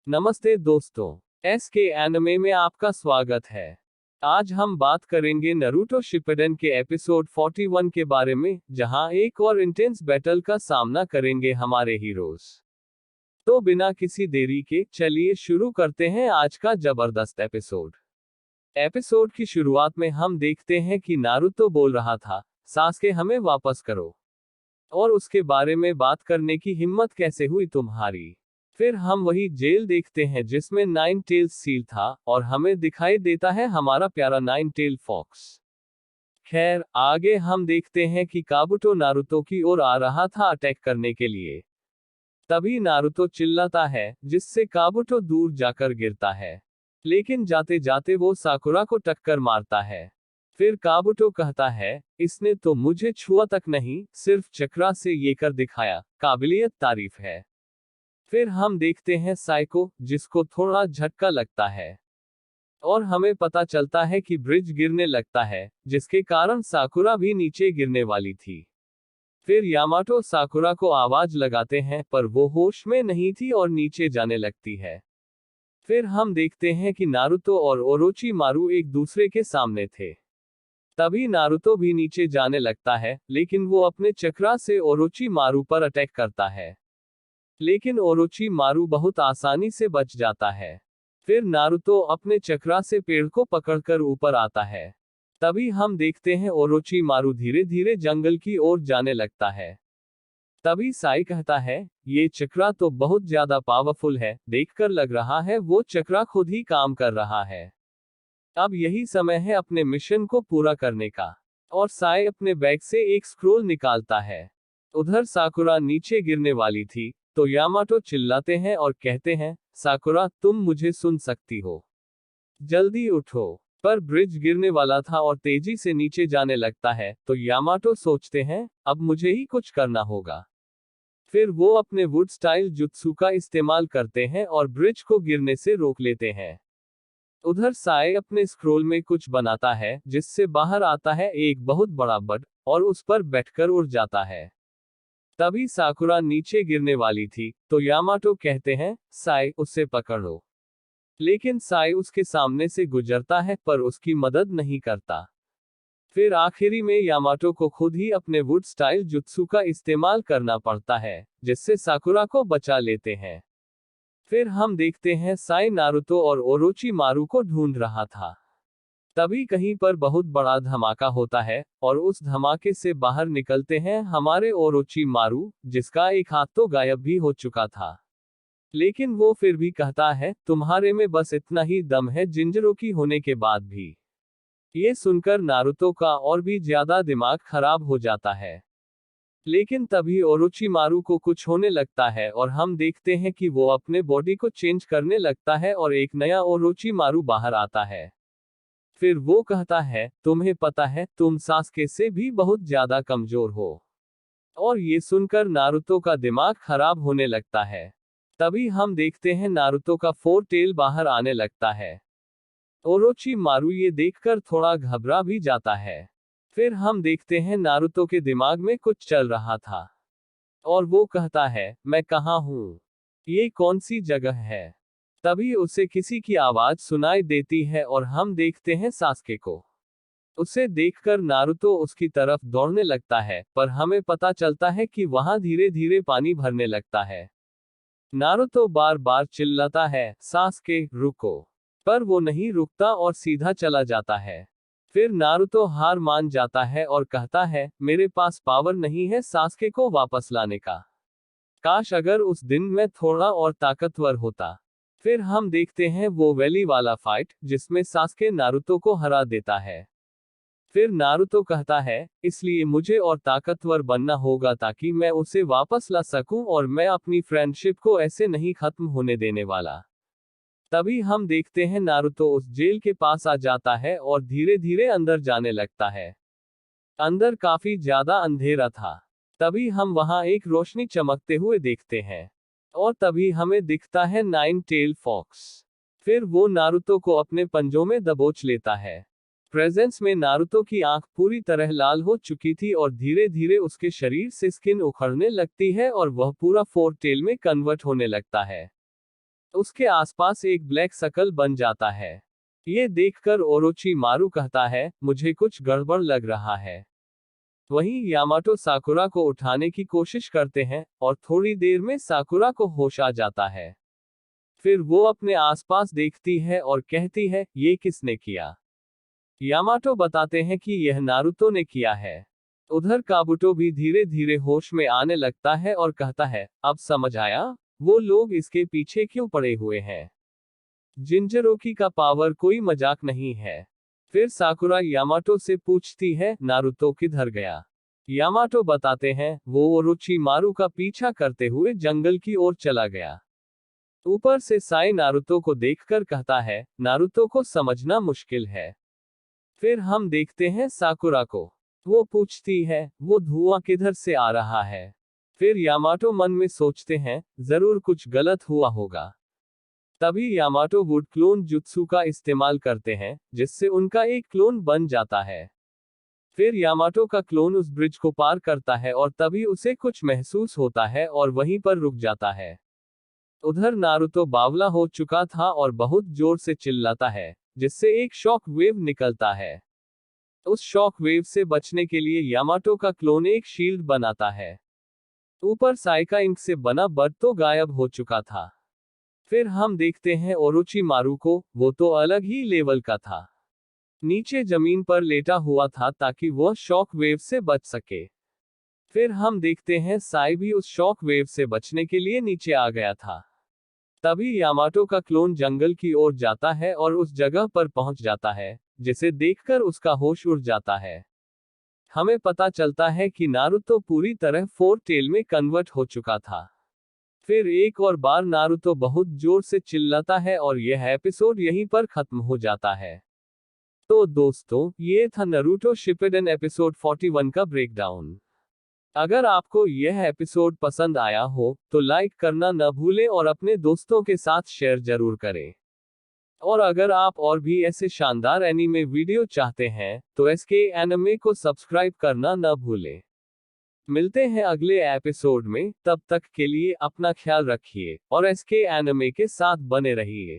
नमस्ते दोस्तों, SK anime में आपका स्वागत है। आज हम बात करेंगे नारुतो शिपुडेन के एपिसोड 41 के बारे में, जहां एक और इंटेंस बैटल का सामना करेंगे हमारे हीरोज। तो बिना किसी देरी के चलिए शुरू करते हैं आज का जबरदस्त एपिसोड। एपिसोड की शुरुआत में हम देखते हैं कि नारुतो बोल रहा था, सासके हमें वापस करो। और उसके बारे में बात करने की हिम्मत कैसे हुई तुम्हारी। फिर हम वही जेल देखते हैं जिसमें नाइन टेल्स सील था, और हमें दिखाई देता है हमारा प्यारा नाइन टेल फॉक्स। खैर, आगे हम देखते हैं कि काबुटो नारुतो की ओर आ रहा था अटैक करने के लिए। तभी नारुतो चिल्लाता है, जिससे काबुटो दूर जाकर गिरता है। लेकिन जाते जाते वो साकुरा को टक्कर मारता है। फिर काबुटो कहता है, इसने तो मुझे छुआ तक नहीं, सिर्फ चक्रा से ये कर दिखाया, काबिलियत तारीफ है। फिर हम देखते हैं साइको, जिसको थोड़ा झटका लगता है। और हमें पता चलता है कि ब्रिज गिरने लगता है, जिसके कारण साकुरा भी नीचे गिरने वाली थी। फिर यामाटो साकुरा को आवाज लगाते हैं, पर वो होश में नहीं थी और नीचे जाने लगती है। फिर हम देखते हैं कि नारुतो और ओरोची मारू एक दूसरे के सामने थे। तभी नारुतो भी नीचे जाने लगता है, लेकिन वो अपने चक्रा से ओरोची मारू पर अटैक करता है। लेकिन ओरोची मारू बहुत आसानी से बच जाता है। फिर नारुतो अपने चक्रा से पेड़ को पकड़कर ऊपर आता है। तभी हम देखते हैं ओरोची मारू धीरे धीरे जंगल की ओर जाने लगता है। तभी साई कहता है, ये चक्रा तो बहुत ज्यादा पावरफुल है, देखकर लग रहा है वो चक्रा खुद ही काम कर रहा है। अब यही समय है अपने मिशन को पूरा करने का। और साई अपने बैग से एक स्क्रोल निकालता है। उधर साकुरा नीचे गिरने वाली थी, तो यामाटो चिल्लाते हैं और कहते हैं, साकुरा तुम मुझे सुन सकती हो, जल्दी उठो। पर ब्रिज गिरने वाला था और तेजी से नीचे जाने लगता है, तो यामाटो सोचते हैं, अब मुझे ही कुछ करना होगा। फिर वो अपने वुड स्टाइल जुत्सु का इस्तेमाल करते हैं और ब्रिज को गिरने से रोक लेते हैं। उधर साई अपने स्क्रोल में कुछ बनाता है, जिससे बाहर आता है एक बहुत बड़ा बर्ड, और उस पर बैठकर उड़ जाता है। तभी साकुरा नीचे गिरने वाली थी, तो यामाटो कहते हैं, साई उसे पकड़ो। लेकिन साई उसके सामने से गुजरता है, पर उसकी मदद नहीं करता। फिर आखिरी में यामाटो को खुद ही अपने वुड स्टाइल जुत्सु का इस्तेमाल करना पड़ता है, जिससे साकुरा को बचा लेते हैं। फिर हम देखते हैं साई नारुतो और ओरोची मारू को ढूंढ रहा था। तभी कहीं पर बहुत बड़ा धमाका होता है, और उस धमाके से बाहर निकलते हैं हमारे ओरोची मारू, जिसका एक हाथ तो गायब भी हो चुका था। लेकिन वो फिर भी कहता है, तुम्हारे में बस इतना ही दम है जिंजरोकी होने के बाद भी। ये सुनकर नारुतो का और भी ज्यादा दिमाग खराब हो जाता है। लेकिन तभी ओरोची मारू को कुछ होने लगता है और हम देखते हैं कि वो अपने बॉडी को चेंज करने लगता है और एक नया ओरोची मारू बाहर आता है। फिर वो कहता है, तुम्हें पता है, तुम सास्के से भी बहुत ज्यादा कमजोर हो। और ये सुनकर नारुतो का दिमाग खराब होने लगता है। तभी हम देखते हैं नारुतो का फोर टेल बाहर आने लगता है। ओरोची मारू ये देखकर थोड़ा घबरा भी जाता है। फिर हम देखते हैं नारुतो के दिमाग में कुछ चल रहा था। और वो कहता है, मैं कहाँ हूँ? ये कौन सी जगह है? तभी उसे किसी की आवाज सुनाई देती है और हम देखते हैं सास्के को। उसे देखकर नारुतो उसकी तरफ दौड़ने लगता है, पर हमें पता चलता है कि वहां धीरे धीरे पानी भरने लगता है। नारुतो बार बार चिल्लाता है, सास्के रुको। पर वो नहीं रुकता और सीधा चला जाता है। फिर नारुतो हार मान जाता है और कहता है, मेरे पास पावर नहीं है सास्के को वापस लाने का। काश अगर उस दिन मैं थोड़ा और ताकतवर होता। फिर हम देखते हैं वो वैली वाला फाइट, जिसमें सास्के नारुतो को हरा देता है। फिर नारुतो कहता है, इसलिए मुझे और ताकतवर बनना होगा ताकि मैं उसे वापस ला सकूं, और मैं अपनी फ्रेंडशिप को ऐसे नहीं खत्म होने देने वाला। तभी हम देखते हैं नारुतो उस जेल के पास आ जाता है और धीरे धीरे अंदर जाने लगता है। अंदर काफी ज्यादा अंधेरा था। तभी हम वहां एक रोशनी चमकते हुए देखते हैं। और तभी हमें दिखता है नाइन टेल फॉक्स। फिर वो नारुतो को अपने पंजों में दबोच लेता है। प्रेजेंस में नारुतो की आंख पूरी तरह लाल हो चुकी थी और धीरे धीरे उसके शरीर से स्किन उखड़ने लगती है और वह पूरा फोर टेल में कन्वर्ट होने लगता है। उसके आसपास एक ब्लैक सर्कल बन जाता है। ये देखकर ओरोचिमारू कहता है, मुझे कुछ गड़बड़ लग रहा है। वहीं यामाटो साकुरा को उठाने की कोशिश करते हैं, और थोड़ी देर में साकुरा को होश आ जाता है। फिर वो अपने आसपास देखती है और कहती है, ये किसने किया? यामाटो बताते हैं कि यह नारुतो ने किया है। उधर काबुटो भी धीरे धीरे होश में आने लगता है और कहता है, अब समझ आया, वो लोग इसके पीछे क्यों पड़े हुए हैं। जिंजरोकी का पावर कोई मजाक नहीं है। फिर साकुरा यामाटो से पूछती है, नारुतो किधर गया? यामाटो बताते हैं, वो ओरोचिमारू का पीछा करते हुए जंगल की ओर चला गया। ऊपर से साई नारुतो को देखकर कहता है, नारुतो को समझना मुश्किल है। फिर हम देखते हैं साकुरा को। वो पूछती है, वो धुआं किधर से आ रहा है? फिर यामाटो मन में सोचते हैं, जरूर कुछ गलत हुआ होगा। तभी यामाटो वुड क्लोन जुत्सु का इस्तेमाल करते हैं, जिससे उनका एक क्लोन बन जाता है। फिर यामाटो का क्लोन उस ब्रिज को पार करता है और तभी उसे कुछ महसूस होता है और वहीं पर रुक जाता है। उधर नारुतो बावला हो चुका था और बहुत जोर से चिल्लाता है, जिससे एक शॉक वेव निकलता है। उस शॉक वेव से बचने के लिए यामाटो का क्लोन एक शील्ड बनाता है। ऊपर साइका इंक से बना बर्ड तो गायब हो चुका था। फिर हम देखते हैं ओरोचिमारू को, वो तो अलग ही लेवल का था। नीचे जमीन पर लेटा हुआ था ताकि वह शॉक वेव से बच सके। फिर हम देखते हैं साई भी उस शॉक वेव से बचने के लिए नीचे आ गया था। तभी यामाटो का क्लोन जंगल की ओर जाता है और उस जगह पर पहुंच जाता है, जिसे देखकर उसका होश उड़ जाता है। हमें पता चलता है कि नारुतो पूरी तरह फोर टेल में कन्वर्ट हो चुका था। फिर एक और बार नारुतो बहुत जोर से चिल्लाता है और यह एपिसोड यहीं पर खत्म हो जाता है। तो दोस्तों, ये था नारुतो शिपुडेन एपिसोड 41 का ब्रेकडाउन। अगर आपको यह एपिसोड पसंद आया हो, तो लाइक करना न भूलें और अपने दोस्तों के साथ शेयर जरूर करें। और अगर आप और भी ऐसे शानदार एनीमे वीडियो चाहते हैं, तो एसके एनिमे को सब्सक्राइब करना न भूलें। मिलते हैं अगले एपिसोड में, तब तक के लिए अपना ख्याल रखिए और एसके एनिमे के साथ बने रहिए।